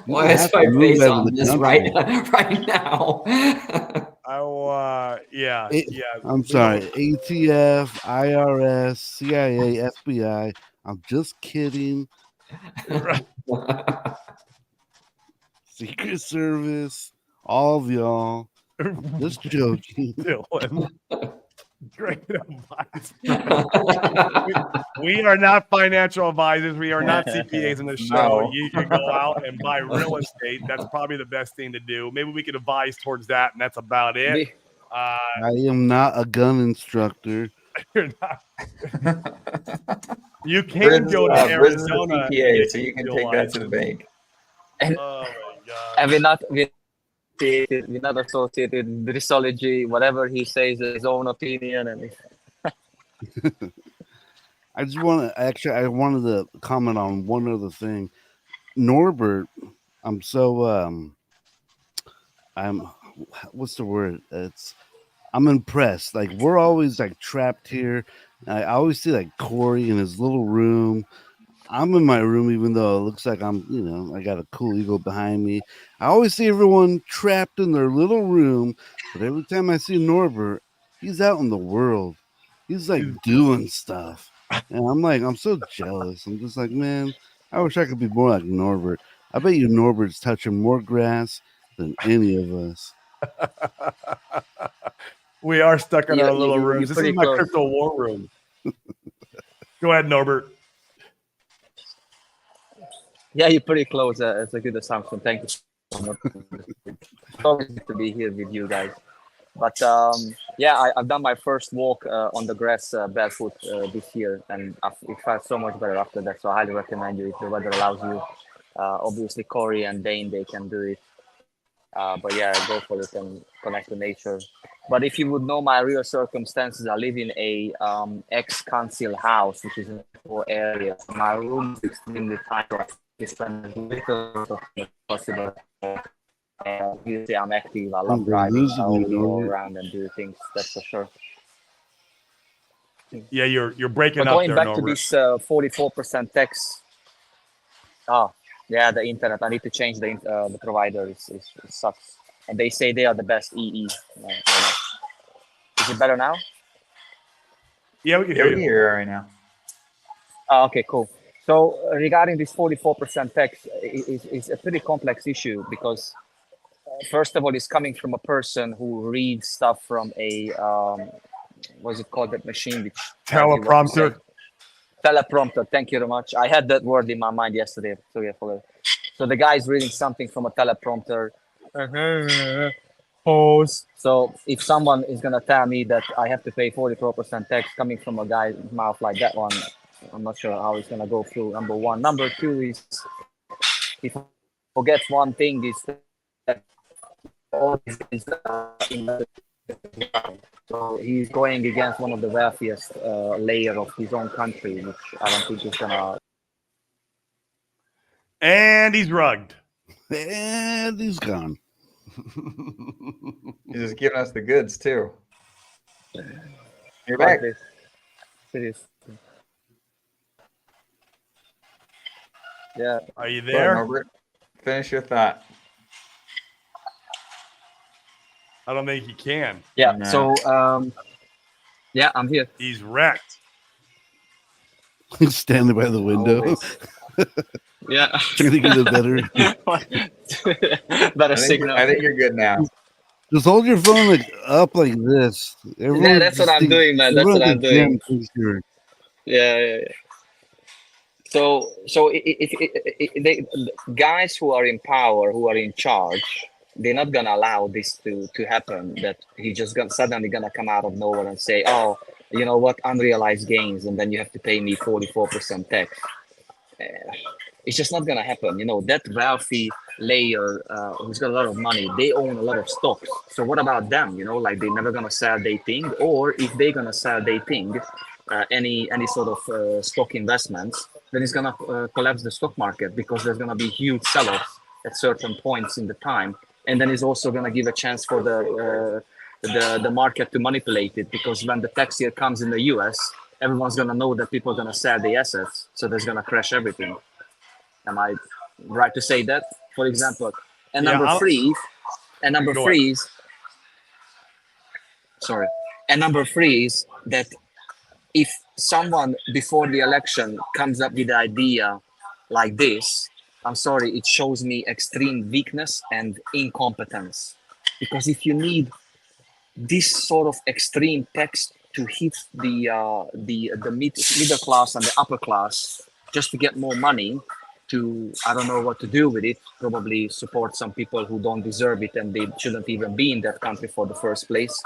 Why is my face on this right now?
I'm sorry. ATF, IRS, CIA, FBI. I'm just kidding. Secret Service, all of y'all. Just joking.
Great advice. We are not financial advisors. We are not CPAs in the show. No. You can go out and buy real estate. That's probably the best thing to do. Maybe we could advise towards that, and that's about it.
I am not a gun instructor.
You're not. You can go to Arizona.
CPA, so you can take that to the bank.
And,
oh my God.
And we're not associated with Bristology. Whatever he says is his own opinion. And
I wanted to comment on one other thing. Norbert I'm so I'm what's the word? I'm impressed. Like we're always like trapped here. I always see like Corey in his little room. I'm in my room, even though it looks like I got a cool eagle behind me. I always see everyone trapped in their little room, but every time I see Norbert, he's out in the world. He's like doing stuff. And I'm so jealous. I'm just like, man, I wish I could be more like Norbert. I bet you Norbert's touching more grass than any of us.
We are stuck in our little
you're
rooms. This is
pretty
my
close.
crypto war room. Go ahead, Norbert.
Yeah, you're pretty close. It's a good assumption. Thank you so much. It's always good to be here with you guys. But yeah, I've done my first walk on the grass barefoot this year, and it felt so much better after that. So I highly recommend you if the weather allows you. Obviously, Corey and Dane, they can do it. But yeah, go for it and connect to nature. But if you would know my real circumstances, I live in a ex-council house, which is in a poor area. My room is extremely tight. I spend as little as possible. And usually I'm active. I love driving. I always go around and do things. That's for sure.
Yeah, you're breaking
But
up
going
there,
back
Norbert.
to this 44% tax. Oh, yeah, the internet. I need to change the provider. It sucks. And they say they are the best EE. Is it better now?
Yeah, we can
Yeah,
hear
we can
you.
hear you right now.
Oh, okay, cool. So regarding this 44% tax, is a pretty complex issue because first of all, it's coming from a person who reads stuff from a what's it called, that machine which tells you what to say?
Teleprompter.
Teleprompter. Thank you very much. I had that word in my mind yesterday. So yeah, so the guy is reading something from a teleprompter. Pause. So if someone is gonna tell me that I have to pay 44% tax coming from a guy's mouth like that one, I'm not sure how it's gonna go through. Number one. Number two is if he forgets one thing is that all this is so he's going against one of the wealthiest layer of his own country, which I don't think is gonna.
And he's rugged.
And he's gone.
He's just giving us the goods too. You're
like
back.
this. Serious. Yeah.
Are you
Go ahead,
there?
Norbert. Finish your thought.
I don't think he can.
Yeah.
No.
So yeah, I'm here.
He's wrecked.
He's standing by the window.
Always. Yeah.
Trying to get a better.
Better signal.
I think you're good now.
Just hold your phone like up like this.
Yeah, that's what I'm doing, man. That's what I'm doing. Yeah. So they, guys who are in power, who are in charge, they're not gonna allow this to happen. That he just suddenly gonna come out of nowhere and say, "Oh, you know what? Unrealized gains, and then you have to pay me 44% tax." It's just not gonna happen. You know, that wealthy layer who's got a lot of money, they own a lot of stocks. So what about them? You know, like they're never gonna sell their thing, or if they're gonna sell their thing, any sort of stock investments, then it's gonna collapse the stock market because there's gonna be huge sell-offs at certain points in the time, and then it's also gonna give a chance for the market to manipulate it because when the tax year comes in the US, everyone's gonna know that people are gonna sell their assets, so there's gonna crash everything. Am I right to say that? For example, and number three is that if someone before the election comes up with the idea like this, I'm sorry, it shows me extreme weakness and incompetence. Because if you need this sort of extreme tax to hit the middle class and the upper class just to get more money, to, I don't know what to do with it, probably support some people who don't deserve it and they shouldn't even be in that country for the first place.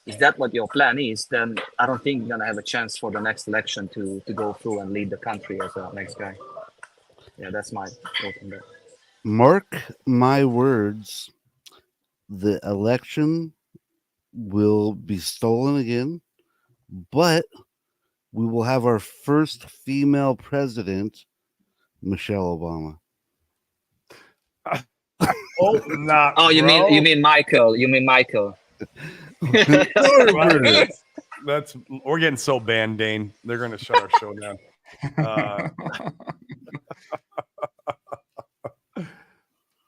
If that what your plan is, then I don't think you're gonna have a chance for the next election to go through and lead the country as the next guy. Yeah, that's my thought on that.
Mark my words, the election will be stolen again, but we will have our first female president, Michelle Obama.
Oh, not.
Oh, you
bro.
mean Michael? You mean Michael?
That's we're getting so banned, Dane. They're going to shut our show down.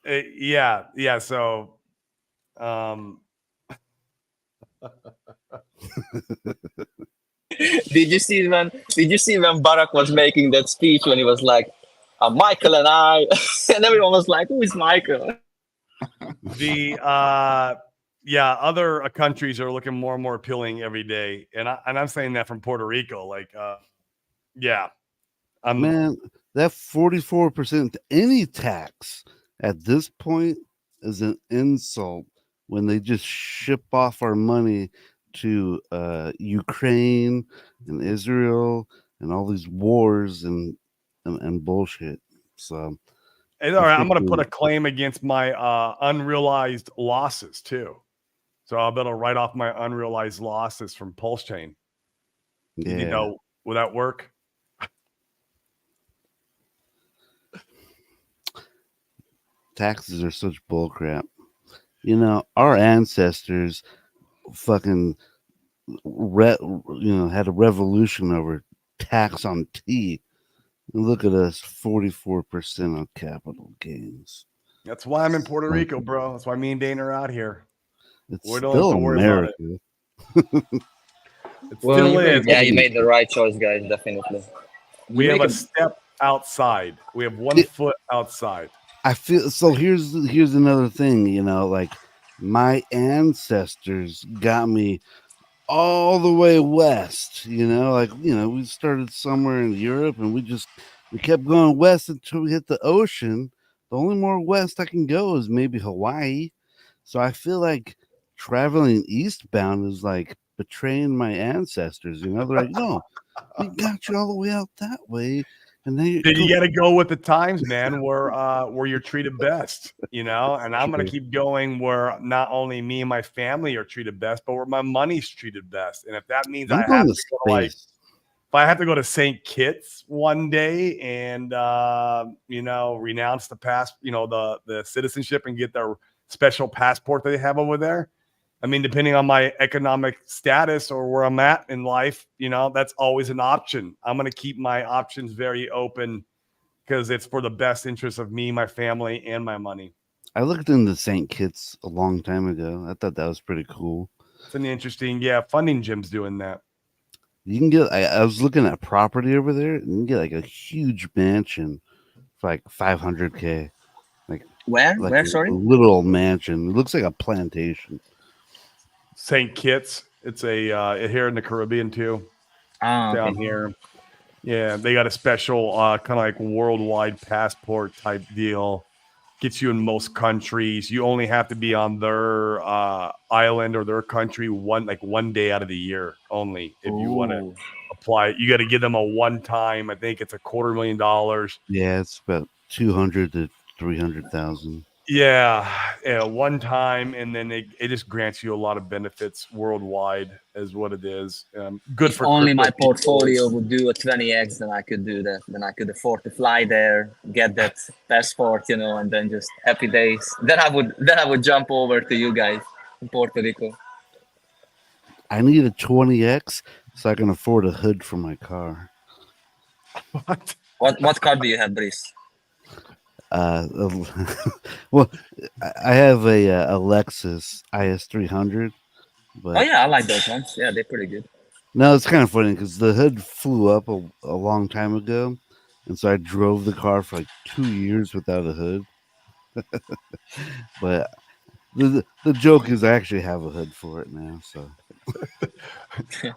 Yeah. So,
Did you see when Barack was making that speech when he was like, Michael and I, and everyone was like, who is Michael?
Other countries are looking more and more appealing every day, and I'm saying that from Puerto Rico. Like,
man, that 44% any tax at this point is an insult when they just ship off our money to Ukraine and Israel and all these wars and bullshit. So,
all right, I'm going to put a claim against my unrealized losses too. So I'll be able to write off my unrealized losses from Pulse Chain.
Yeah.
Will that work?
Taxes are such bullcrap. Our ancestors fucking had a revolution over tax on tea. Look at us, 44% on capital gains.
That's why I'm in Puerto Rico, bro. That's why me and Dane are out here.
It's
we don't
still
have to worry
America.
About it.
You made the right choice, guys. Definitely.
We have a step outside. We have 1 foot outside.
I feel so. Here's another thing. Like my ancestors got me all the way west. We started somewhere in Europe, and we kept going west until we hit the ocean. The only more west I can go is maybe Hawaii. So I feel like traveling eastbound is like betraying my ancestors. They're like, no, we got you all the way out that way. And then you
got to go with the times, man, where you're treated best, and I'm going to keep going where not only me and my family are treated best, but where my money's treated best. And if that means I have to go if I have to go to St. Kitts one day and, renounce the past, the citizenship and get their special passport that they have over there. I mean, depending on my economic status or where I'm at in life, that's always an option. I'm going to keep my options very open because it's for the best interest of me, my family, and my money.
I looked into St. Kitts a long time ago. I thought that was pretty cool.
It's an interesting, Funding Gym's doing that.
You can get, I was looking at property over there, and you can get like a huge mansion for like $500K. Like
where? Sorry,
a little mansion. It looks like a plantation.
St. Kitts. It's a here in the Caribbean too. Down here. Yeah, they got a special kind of like worldwide passport type deal. Gets you in most countries. You only have to be on their island or their country one day out of the year only if you want to apply. You got to give them a one-time. I think it's $250,000.
Yeah, it's about 200 to 300,000.
Yeah, one time, and then it just grants you a lot of benefits worldwide, is what it is. Good for
only my portfolio would do a 20x, then I could do that. Then I could afford to fly there, get that passport, and then just happy days. Then I would jump over to you guys in Puerto Rico.
I need a 20x so I can afford a hood for my car.
What car do you have, Brice?
Well, I have a Lexus IS300. But
oh yeah, I like those ones. Yeah, they're pretty good.
No, it's kind of funny because the hood flew up a long time ago, and so I drove the car for like 2 years without a hood. But the joke is I actually have a hood for it now. So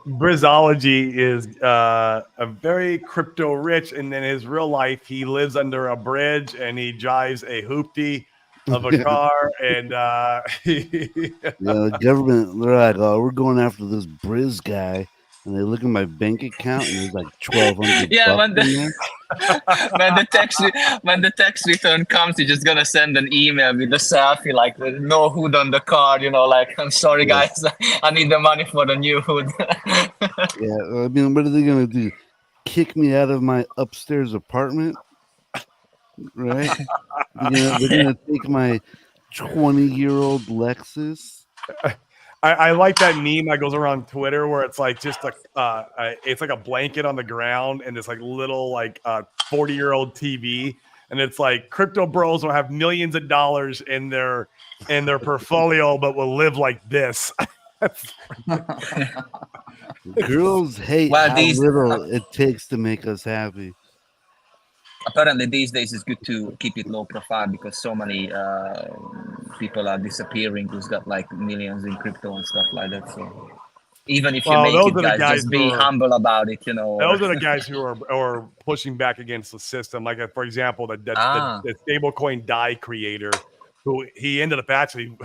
Brizology is a very crypto rich, and in his real life he lives under a bridge and he drives a hoopty of a car, and
the government, they're like, oh, we're going after this Briz guy, and they look at my bank account and there's like 1,200
yeah,
bucks in there.
when the tax return comes, you're just gonna send an email with the selfie, like with no hood on the car, like, I'm sorry guys, I need the money for the new hood.
Yeah, I mean, what are they gonna do? Kick me out of my upstairs apartment? right? They're gonna take my 20-year-old Lexus.
I like that meme that goes around Twitter where it's like just it's like a blanket on the ground and this like little like 40-year-old TV, and it's like crypto bros will have millions of dollars in their portfolio, but will live like this.
Girls hate
Well,
how
these
little it takes to make us happy.
apparently these days it's good to keep it low profile because so many people are disappearing who's got like millions in crypto and stuff like that. So even if you
Well,
make
those
it,
are the
guys,
guys
just be
who are-
humble about it, you know.
Those are the guys who are pushing back against the system. Like, for example, the stablecoin DAI creator, who he ended up actually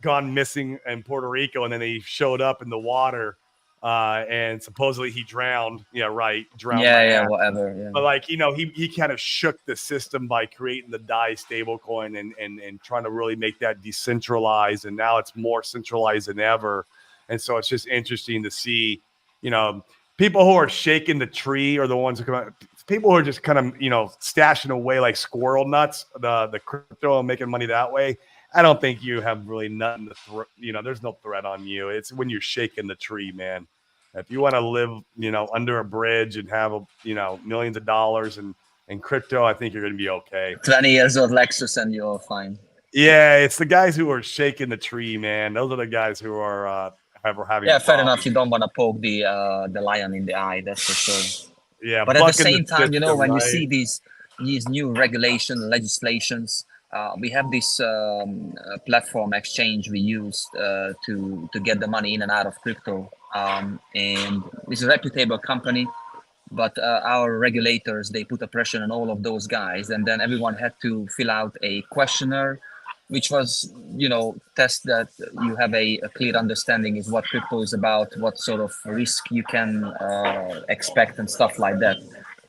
gone missing in Puerto Rico, and then he showed up in the water, and supposedly he drowned. Yeah, right, drowned.
Yeah, whatever. Yeah.
But like, he kind of shook the system by creating the DAI stablecoin and trying to really make that decentralized, and now it's more centralized than ever. And so it's just interesting to see, people who are shaking the tree are the ones who come out. People who are just kind of, stashing away like squirrel nuts, the crypto and making money that way. I don't think you have really nothing to, there's no threat on you. It's when you're shaking the tree, man. If you want to live, under a bridge and have, millions of dollars in crypto, I think you're going to be okay.
20 years old Lexus and you're fine.
Yeah, it's the guys who are shaking the tree, man. Those are the guys who are having.
Yeah, fair enough. You don't want to poke the lion in the eye, that's for sure.
Yeah,
but at the same time,
system,
when
right?
you see these new legislations, we have this platform exchange we use to get the money in and out of crypto, and it's a reputable company. But our regulators, they put a pressure on all of those guys, and then everyone had to fill out a questionnaire, which was, test that you have a clear understanding is what crypto is about, what sort of risk you can expect and stuff like that,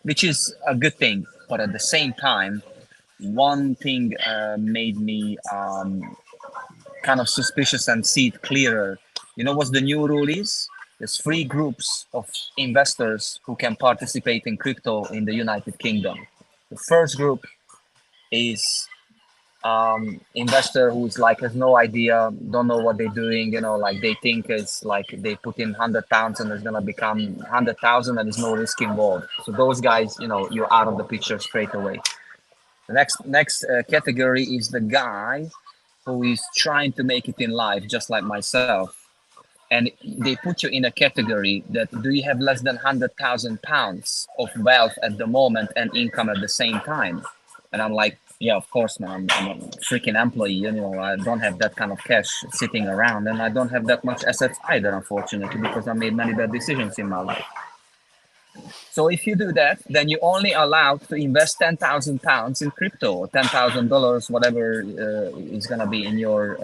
which is a good thing. But at the same time, one thing made me kind of suspicious and see it clearer. You know what the new rule is? There's 3 groups of investors who can participate in crypto in the United Kingdom. The first group is investor who's like has no idea, don't know what they're doing, like they think it's like they put in 100,000 it's gonna become 100,000 and there's no risk involved. So those guys, you're out of the picture straight away. The next category is the guy who is trying to make it in life, just like myself. And they put you in a category that do you have less than £100,000 of wealth at the moment and income at the same time? And I'm like, yeah, of course, man. I'm a freaking employee. I don't have that kind of cash sitting around, and I don't have that much assets either, unfortunately, because I made many bad decisions in my life. So if you do that, then you're only allowed to invest £10,000 in crypto, or $10,000, whatever is going to be in your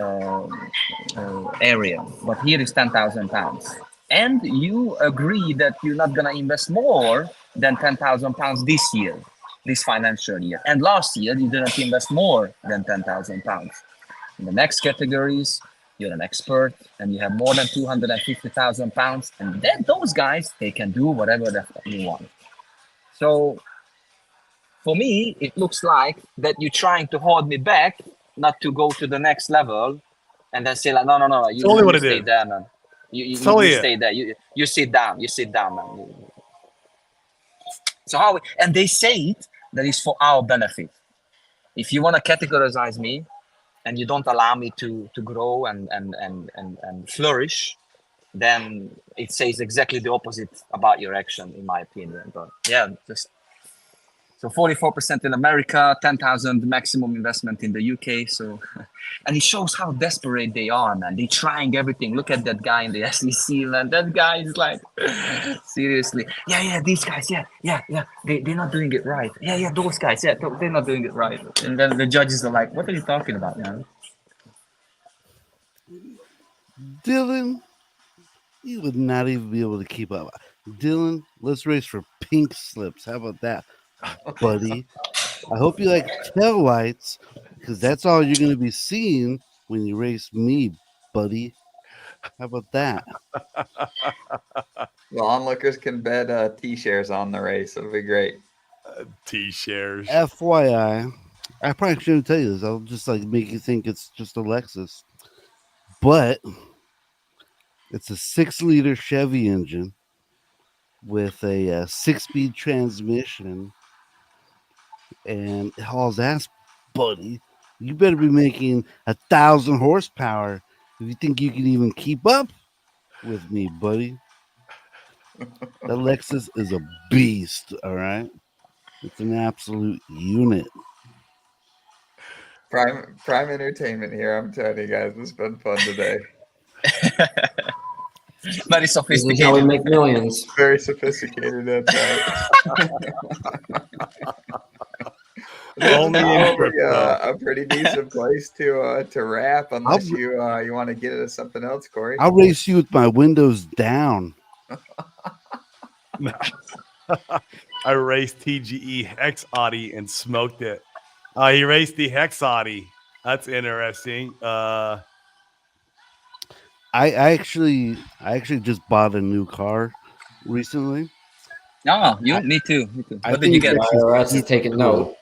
area. But here is £10,000. And you agree that you're not going to invest more than £10,000 this year, this financial year. And last year, you didn't invest more than £10,000. In the next categories, you're an expert and you have more than £250,000, and then those guys, they can do whatever the fuck you want. So for me, it looks like that you're trying to hold me back, not to go to the next level, and then say like, no, you stay there, man. You stay there. You sit down, man. So and they say it that is for our benefit. If you want to categorize me, and you don't allow me to grow and flourish, then it says exactly the opposite about your action, in my opinion. But yeah, so 44% in America, 10,000 maximum investment in the UK. So, and it shows how desperate they are, man. They're trying everything. Look at that guy in the SEC, man. That guy is like, seriously. Yeah, these guys, yeah. They're not doing it right. Yeah, those guys, yeah, they're not doing it right. And then the judges are like, what are you talking about, man?
Dylan, you would not even be able to keep up. Dylan, let's race for pink slips. How about that, buddy? I hope you like tail lights, because that's all you're going to be seeing when you race me, buddy. How about that?
The onlookers can bet T-shares on the race. It'll be great.
T-shares.
FYI, I probably shouldn't tell you this. I'll just like make you think it's just a Lexus, but it's a 6-liter Chevy engine with a 6-speed transmission, and it hauls ass, buddy. You better be making 1,000 horsepower if you think you can even keep up with me, buddy. That Lexus is a beast, all right? It's an absolute unit.
Prime entertainment here. I'm telling you guys, this has been fun today.
Very
This is how we
sophisticated.
make millions.
Very sophisticated. That's right.
Only in
Probably,
crypto.
a pretty decent place to wrap, unless you want to get into something else, Corey.
I'll race you with my windows down.
I raced TGE Hex Audi and smoked it. He raced the Hex Audi. That's interesting.
I actually just bought a new car recently.
No, me too.
I
What did you
think
get?
IRS is taking note.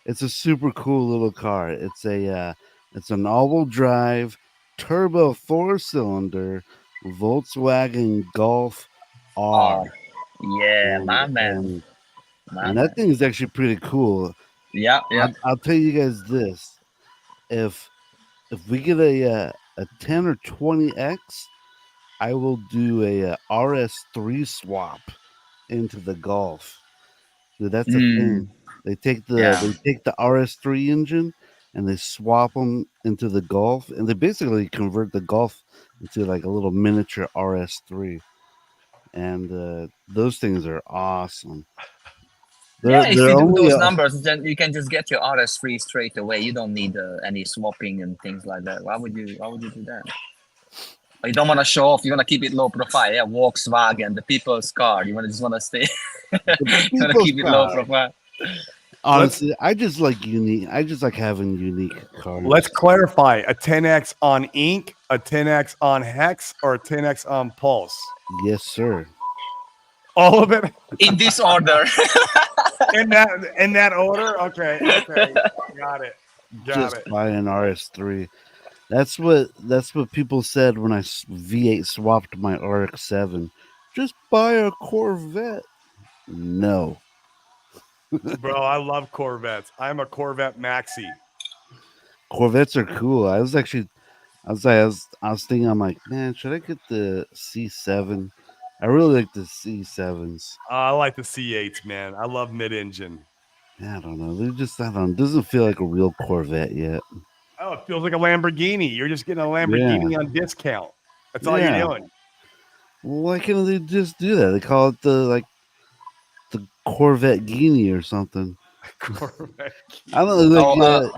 It's a super cool little car. It's an all-wheel drive, turbo 4-cylinder Volkswagen Golf R.
Yeah,
And-
my man.
and-
My
And
man.
that thing is actually pretty cool.
Yeah.
I'll tell you guys this: if we get a 10 or 20X, I will do a RS3 swap into the Golf. Dude, that's the thing. They take the RS3 engine and they swap them into the Golf, and they basically convert the Golf into like a little miniature RS3. And those things are awesome.
Yeah, if you do
only
those
a-
numbers, then you can just get your RS3 straight away. You don't need any swapping and things like that. Why would you do that? Or you don't want to show off. You want to keep it low profile. Yeah, Volkswagen, the people's car. You just want to stay. You want to
people's
keep it low
car.
profile.
Honestly, I just like unique. I just like having unique cars.
Let's clarify: a 10X on Ink, a 10X on Hex, or a 10X on Pulse.
Yes, sir.
All of it
In this order.
in that order. Okay, got it.
Just buy an RS3. That's what people said when I V8 swapped my RX-7. Just buy a Corvette. No.
Bro, I love Corvettes. I'm a Corvette maxi.
Corvettes are cool. I was thinking, I'm like, man, should I get the C7? I really like the C7s.
I like the C8s, man. I love mid-engine.
I don't know. It doesn't feel like a real Corvette yet.
Oh, it feels like a Lamborghini. You're just getting a Lamborghini on discount. That's all
Yeah.
you're doing.
Why can't they just do that? They call it the Corvette Guinea or something.
Corvette.
I don't know. Like,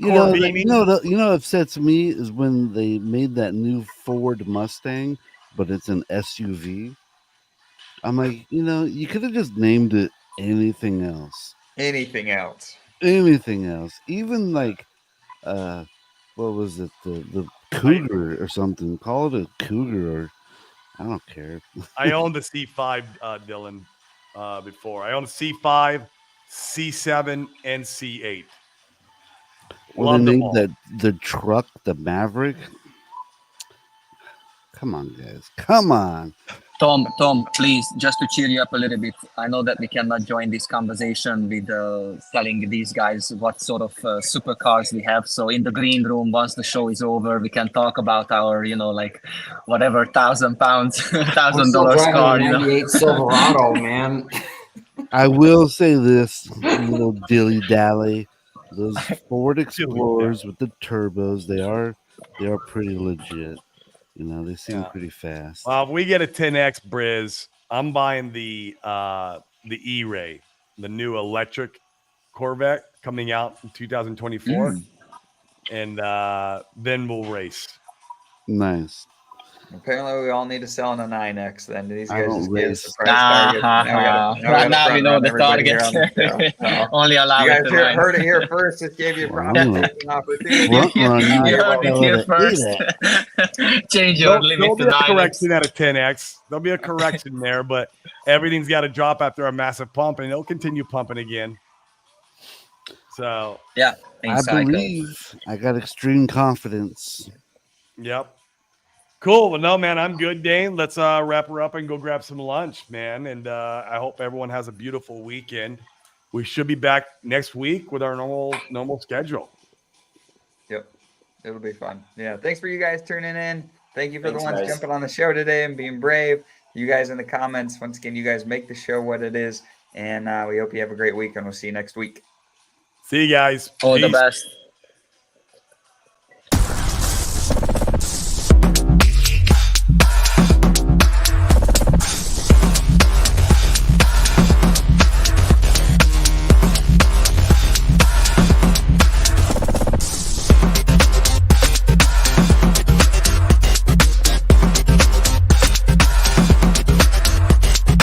Corvini?
You know what upsets me is when they made that new Ford Mustang, but it's an SUV. I'm like, you could have just named it anything else.
Anything else?
Anything else. Even like, what was it? The Cougar or something. Call it a Cougar or I don't care.
I owned the C5, Dylan, before. I owned a C5, C7, and C8.
Well,
Love
they
them
named
all.
the truck the Maverick. Come on, guys. Come on.
Tom, please, just to cheer you up a little bit. I know that we cannot join this conversation with telling these guys what sort of supercars we have. So in the green room, once the show is over, we can talk about our, like whatever $1,000, $1,000 car.
98 Silverado, man.
I will say this, little dilly dally. Those Ford Explorers with the turbos, they are pretty legit. They seem pretty fast.
If we get a 10X Briz, I'm buying the E-Ray, the new electric Corvette coming out in 2024, and then we'll race.
Nice.
Apparently, we all need to sell on a 9X. Then these
I
guys
don't
just get a
race.
surprise target.
Now we know the target. Only allow
You
it
guys
to
heard it here first. Just gave you a
Wow.
proper opportunity.
Front run,
You heard it here
do
first. Change your limit
There'll
to
be a
9X.
correction at a 10X. There'll be a correction there, but everything's got to drop after a massive pump, and it'll continue pumping again. So
Yeah,
I believe I got extreme confidence.
Yep. Cool. Well, no, man, I'm good, Dane. Let's wrap her up and go grab some lunch, man. And I hope everyone has a beautiful weekend. We should be back next week with our normal schedule.
Yep. It'll be fun. Yeah. Thanks for you guys tuning in. Thank you for
Thanks,
the ones
guys.
jumping on the show today and being brave. You guys in the comments. Once again, you guys make the show what it is. And we hope you have a great week, and we'll see you next week.
See you guys.
All the
Peace.
best.